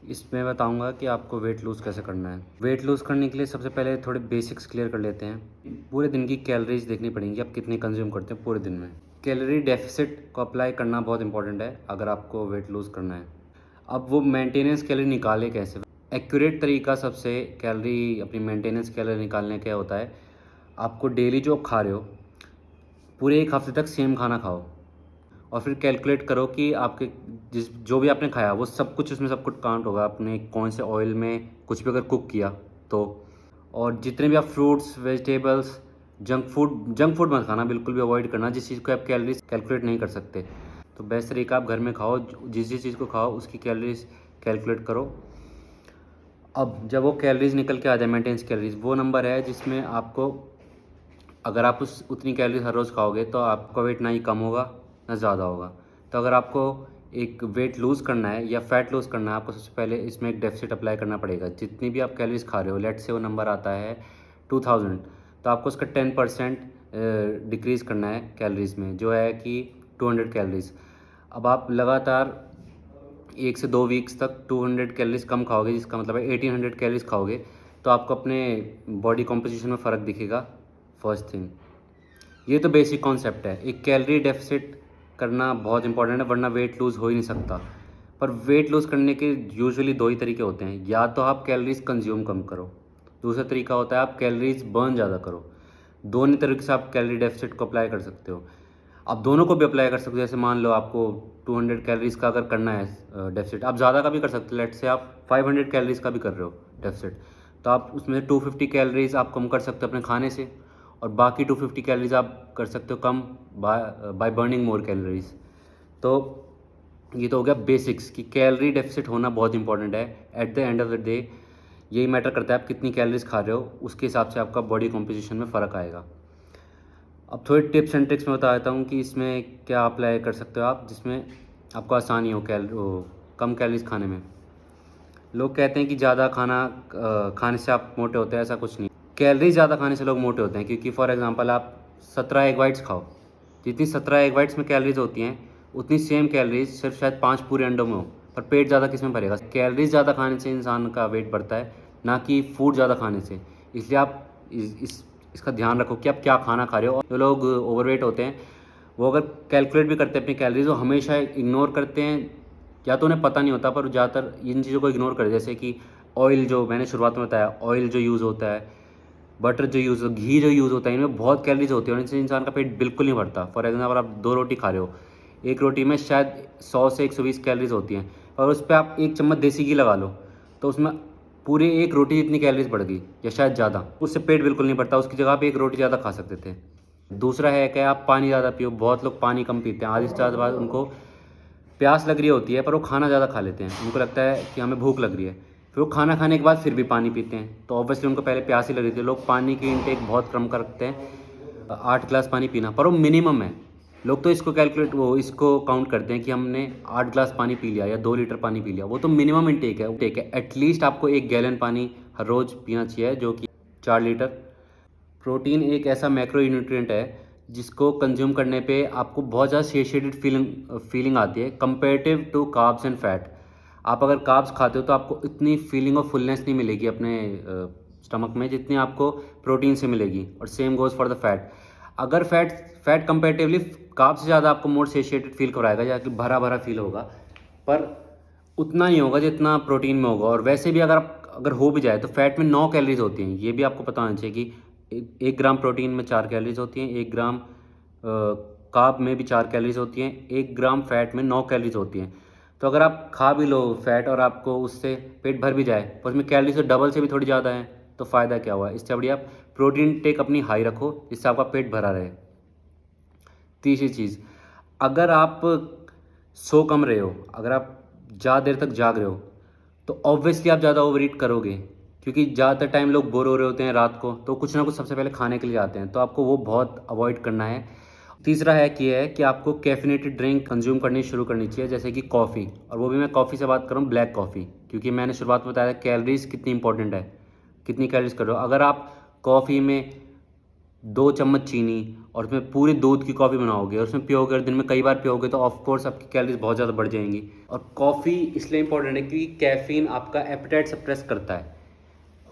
इसमें बताऊंगा कि आपको वेट लूज़ कैसे करना है। वेट लूज़ करने के लिए सबसे पहले थोड़े बेसिक्स क्लियर कर लेते हैं। पूरे दिन की कैलोरीज देखनी पड़ेंगी, आप कितनी कंज्यूम करते हैं पूरे दिन में। कैलोरी डेफिसिट को अप्लाई करना बहुत इंपॉर्टेंट है अगर आपको वेट लूज़ करना है। अब वो मेंटेनेंस कैलोरी निकाले कैसे? एक्यूरेट तरीका सबसे कैलोरी अपनी मेंटेनेंस कैलोरी निकालने का होता है, आपको डेली जो खा रहे हो पूरे एक हफ्ते तक सेम खाना खाओ और फिर कैलकुलेट करो कि आपके जो भी आपने खाया वो सब कुछ, उसमें सब कुछ काउंट होगा। आपने कौन से ऑयल में कुछ भी अगर कुक किया तो, और जितने भी आप फ्रूट्स वेजिटेबल्स, जंक फूड मत खाना, बिल्कुल भी अवॉइड करना जिस चीज़ को आप कैलोरीज कैलकुलेट नहीं कर सकते। तो बेस्ट तरीका आप घर में खाओ, जिस चीज़ को खाओ उसकी कैलोरीज कैलकुलेट करो। अब जब वो कैलोरीज निकल के आ जाए, मेंटेनेंस कैलोरीज वो नंबर है जिसमें आपको, अगर आप उस उतनी कैलोरीज हर रोज़ खाओगे तो आपका वेट ना ही कम होगा ना ज़्यादा होगा। तो अगर आपको एक वेट लूज़ करना है या फैट लूज़ करना है, आपको सबसे पहले इसमें एक डेफिसिट अप्लाई करना पड़ेगा। जितनी भी आप कैलोरीज खा रहे हो, लेट से वो नंबर आता है 2000, तो आपको उसका 10% डिक्रीज़ करना है कैलोरीज में, जो है कि 200 कैलोरीज। अब आप लगातार 1 से 2 वीक्स तक 200 कैलोरीज कम खाओगे, जिसका मतलब है 1800 कैलोरीज खाओगे, तो आपको अपने बॉडी कॉम्पोजिशन में फ़र्क दिखेगा। फर्स्ट थिंग, ये तो बेसिक कॉन्सेप्ट है। एक कैलोरी डेफिसिट करना बहुत इंपॉर्टेंट है, वरना वेट लूज़ हो ही नहीं सकता। पर वेट लूज़ करने के यूजुअली दो ही तरीके होते हैं, या तो आप कैलोरीज कंज्यूम कम करो, दूसरा तरीका होता है आप कैलोरीज बर्न ज़्यादा करो। दोनों तरीके से आप कैलोरी डेफिसिट को अप्लाई कर सकते हो। आप दोनों को भी अप्लाई कर सकते हो। जैसे मान लो आपको 200 कैलोरीज का अगर करना है डेफिसिट, आप ज़्यादा का भी कर सकते हो। लेट से आप 500 कैलोरीज का भी कर रहे हो डेफिसिट, तो आप उसमें 250 कैलोरीज आप कम कर सकते हो अपने खाने से, और बाकी 250 कैलोरीज आप कर सकते हो come by burning more calories. तो ये तो हो गया बेसिक्स कि कैलोरी डेफिसिट होना बहुत इंपॉर्टेंट है। At the end of the day यही मैटर करता है आप कितनी कैलोरीज खा रहे हो, उसके हिसाब से आपका बॉडी कॉम्पोजिशन में फ़र्क आएगा। अब थोड़ी टिप्स एंड ट्रिक्स मैं बता देता हूँ कि इसमें क्या अप्लाई कर सकते हो आप, जिसमें आपको आसानी हो कम कैलोरीज खाने में। लोग कहते हैं कि ज़्यादा खाना खाने से आप मोटे होते हैं, ऐसा कुछ नहीं। कैलोरी ज़्यादा खाने से लोग मोटे होते हैं, क्योंकि फॉर एग्जांपल आप 17 एग वाइट्स खाओ, जितनी 17 एग वाइट्स में कैलोरीज होती हैं उतनी सेम कैलोरीज सिर्फ शायद 5 पूरे अंडों में हो। पर पेट ज़्यादा किस में भरेगा? कैलोरीज ज़्यादा खाने से इंसान का वेट बढ़ता है, ना कि फूड ज़्यादा खाने से। इसलिए आप इसका ध्यान रखो कि आप क्या खाना खा रहे हो। और जो लोग ओवरवेट होते हैं वो अगर कैलकुलेट भी करते हैं अपनी कैलोरीज, वो हमेशा इग्नोर करते हैं, या तो उन्हें पता नहीं होता, पर ज़्यादातर इन चीज़ों को इग्नोर करते हैं। जैसे कि ऑयल, जो मैंने शुरुआत में बताया, ऑयल जो यूज़ होता है, बटर जो यूज़, घी जो यूज़ होता है, इनमें बहुत कैलोरीज होती है और इनसे इंसान का पेट बिल्कुल नहीं भरता। फॉर एग्जाम्पल आप 2 रोटी खा रहे हो, एक रोटी में शायद 100 से 120 कैलोरीज होती हैं, और उस पर आप 1 चम्मच देसी घी लगा लो तो उसमें पूरे एक रोटी जितनी कैलोरीज बढ़ गई या शायद ज़्यादा। उससे पेट बिल्कुल नहीं भरता, उसकी जगह आप एक रोटी ज़्यादा खा सकते थे। दूसरा है कि आप पानी ज़्यादा पियो। बहुत लोग पानी कम पीते हैं, आधी से ज़्यादा बाद उनको प्यास लग रही होती है, पर वो खाना ज़्यादा खा लेते हैं। उनको लगता है कि हमें भूख लग रही है, फिर वो खाना खाने के बाद फिर भी पानी पीते हैं, तो ऑब्वियसली उनको पहले प्यास ही लग रही थी। लोग पानी की इनटेक बहुत कम करते हैं, 8 गिलास पानी पीना, पर वो मिनिमम है। लोग तो इसको काउंट करते हैं कि हमने 8 गिलास पानी पी लिया या 2 लीटर पानी पी लिया, वो तो मिनिमम इनटेक है। एटलीस्ट आपको 1 गैलन पानी हर रोज़ पीना चाहिए, जो कि 4 लीटर। प्रोटीन एक ऐसा मैक्रो न्यूट्रिएंट है जिसको कंज्यूम करने पे आपको बहुत ज़्यादा सेटिएटेड फीलिंग आती है comparative to carbs and fat. आप अगर कार्ब्स खाते हो तो आपको इतनी फीलिंग ऑफ फुलनेस नहीं मिलेगी अपने स्टमक में जितनी आपको प्रोटीन से मिलेगी, और same goes for the fat. अगर फैट कंपेरेटिवली कार्ब्स से ज़्यादा आपको मोर सेटिएटेड फील कराएगा, या कि भरा भरा फील होगा, पर उतना नहीं होगा जितना प्रोटीन में होगा। और वैसे भी अगर हो भी जाए तो फैट में 9 कैलोरीज होती हैं, ये भी आपको पता होना चाहिए कि 1 ग्राम प्रोटीन में 4 कैलोरीज होती हैं, 1 ग्राम कार्ब में भी 4 कैलोरीज होती हैं, 1 ग्राम फैट में 9 कैलोरीज होती हैं। तो अगर आप खा भी लो फैट और आपको उससे पेट भर भी जाए, पर उसमें कैलोरीज तो डबल से भी थोड़ी ज़्यादा है, तो फ़ायदा क्या हुआ? इससे बढ़िया आप प्रोटीन टेक अपनी हाई रखो, जिससे आपका पेट भरा रहे। तीसरी चीज़, अगर आप सो कम रहे हो, अगर आप ज़्यादा देर तक जाग रहे हो, तो ऑब्वियसली आप ज़्यादा ओवर ईट करोगे, क्योंकि ज़्यादातर टाइम लोग बोर हो रहे होते हैं रात को, तो कुछ ना कुछ सबसे पहले खाने के लिए आते हैं, तो आपको वो बहुत अवॉइड करना है। तीसरा हैक ये है कि आपको कैफिनेटेड ड्रिंक कंज्यूम करनी शुरू करनी चाहिए, जैसे कि कॉफ़ी, और वो भी मैं कॉफ़ी से बात कर रहा हूँ, ब्लैक कॉफ़ी, क्योंकि मैंने शुरुआत में बताया कैलोरीज कितनी इंपॉर्टेंट है, कितनी कैलोरीज कर रहे हो। अगर आप कॉफ़ी में 2 चम्मच चीनी और उसमें पूरे दूध की कॉफ़ी बनाओगे और उसमें पियोगे और दिन में कई बार पियोगे तो ऑफ कोर्स आपकी कैलोरीज बहुत ज़्यादा बढ़ जाएंगी। और कॉफ़ी इसलिए इंपॉर्टेंट है क्योंकि कैफ़ीन आपका एपेटाइट सप्रेस करता है।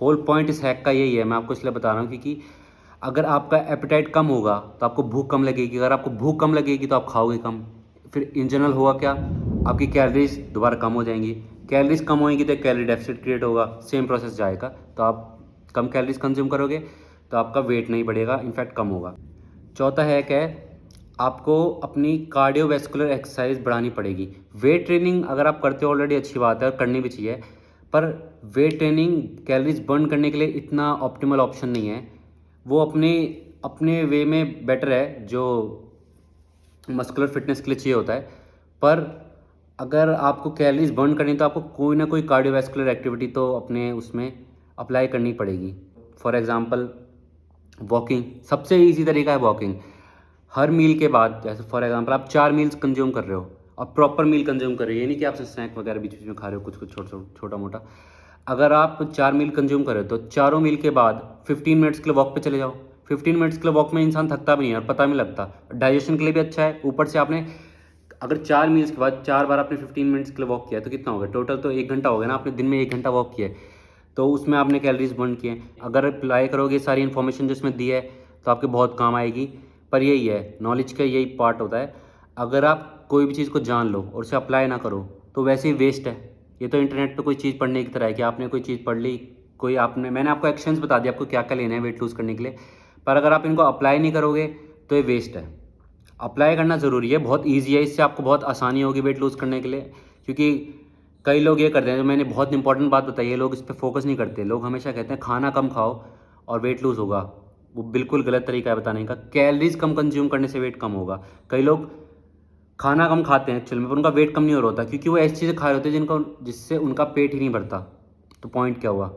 होल पॉइंट इस हैक का यही है, मैं आपको इसलिए बता रहा हूँ क्योंकि अगर आपका एपेटाइट कम होगा तो आपको भूख कम लगेगी, अगर आपको भूख कम लगेगी तो आप खाओगे कम, फिर इन जनरल होगा क्या, आपकी कैलोरीज दोबारा कम हो जाएंगी, कैलोरीज कम होएंगी तो कैलोरी डेफिसिट क्रिएट होगा, सेम प्रोसेस जाएगा, तो आप कम कैलोरीज कंज्यूम करोगे तो आपका वेट नहीं बढ़ेगा, इनफैक्ट कम होगा। चौथा हैक है, आपको अपनी कार्डियोवैस्कुलर एक्सरसाइज बढ़ानी पड़ेगी। वेट ट्रेनिंग अगर आप करते हो ऑलरेडी अच्छी बात है और करनी भी चाहिए, पर वेट ट्रेनिंग कैलोरीज बर्न करने के लिए इतना ऑप्टिमल ऑप्शन नहीं है। वो अपने अपने वे में बेटर है जो मस्कुलर फिटनेस के लिए चाहिए होता है, पर अगर आपको कैलोरीज बर्न करनी है तो आपको कोई ना कोई कार्डियोवैस्कुलर एक्टिविटी तो अपने उसमें अप्लाई करनी पड़ेगी। फॉर एग्जांपल वॉकिंग, सबसे इजी तरीका है वॉकिंग। हर मील के बाद, जैसे फॉर एग्जांपल आप 4 मील्स कंज्यूम कर रहे हो और प्रॉपर मील कंज्यूम कर रहे हो, ये नहीं कि आप स्नैक वगैरह बीच बीच में खा रहे हो कुछ कुछ छोटा मोटा। अगर आप 4 मील कंज्यूम कर रहे हो तो चारों मील के बाद 15 मिनट्स के लिए वॉक पे चले जाओ। 15 मिनट्स के लिए वॉक में इंसान थकता भी नहीं है और पता नहीं लगता, डाइजेशन के लिए भी अच्छा है। ऊपर से आपने अगर 4 मील्स के बाद 4 बार आपने 15 मिनट्स के लिए वॉक किया तो कितना हो गया, टोटल तो 1 घंटा हो गया ना, आपने दिन में 1 घंटा वॉक किया है, तो उसमें आपने कैलोरीज बर्न किए हैं। अगर अप्लाई करोगे सारी इन्फॉर्मेशन जिसमें दी है तो आपके बहुत काम आएगी। पर यही है, नॉलेज का यही पार्ट होता है, अगर आप कोई भी चीज़ को जान लो और उसे अप्लाई ना करो तो वैसे ही वेस्ट है। ये तो इंटरनेट पे कोई चीज़ पढ़ने की तरह है कि आपने कोई चीज़ पढ़ ली, कोई आपने मैंने आपको एक्शंस बता दिया आपको क्या क्या लेना है वेट लूज़ करने के लिए, पर अगर आप इनको अप्लाई नहीं करोगे तो ये वेस्ट है। अप्लाई करना ज़रूरी है, बहुत ईजी है, इससे आपको बहुत आसानी होगी वेट लूज़ करने के लिए। क्योंकि कई लोग ये करते हैं, जो मैंने बहुत इंपॉर्टेंट बात बताई है, लोग इस पर फोकस नहीं करते। लोग हमेशा कहते हैं खाना कम खाओ और वेट लूज़ होगा, वो बिल्कुल गलत तरीका है बताने का। कैलोरीज कम कंज्यूम करने से वेट कम होगा। कई लोग खाना कम खाते हैं एक्चुअल में, पर उनका वेट कम नहीं हो रहा होता क्योंकि वो ऐसी चीज़ें खा रहे होते हैं जिससे उनका पेट ही नहीं भरता। तो पॉइंट क्या हुआ,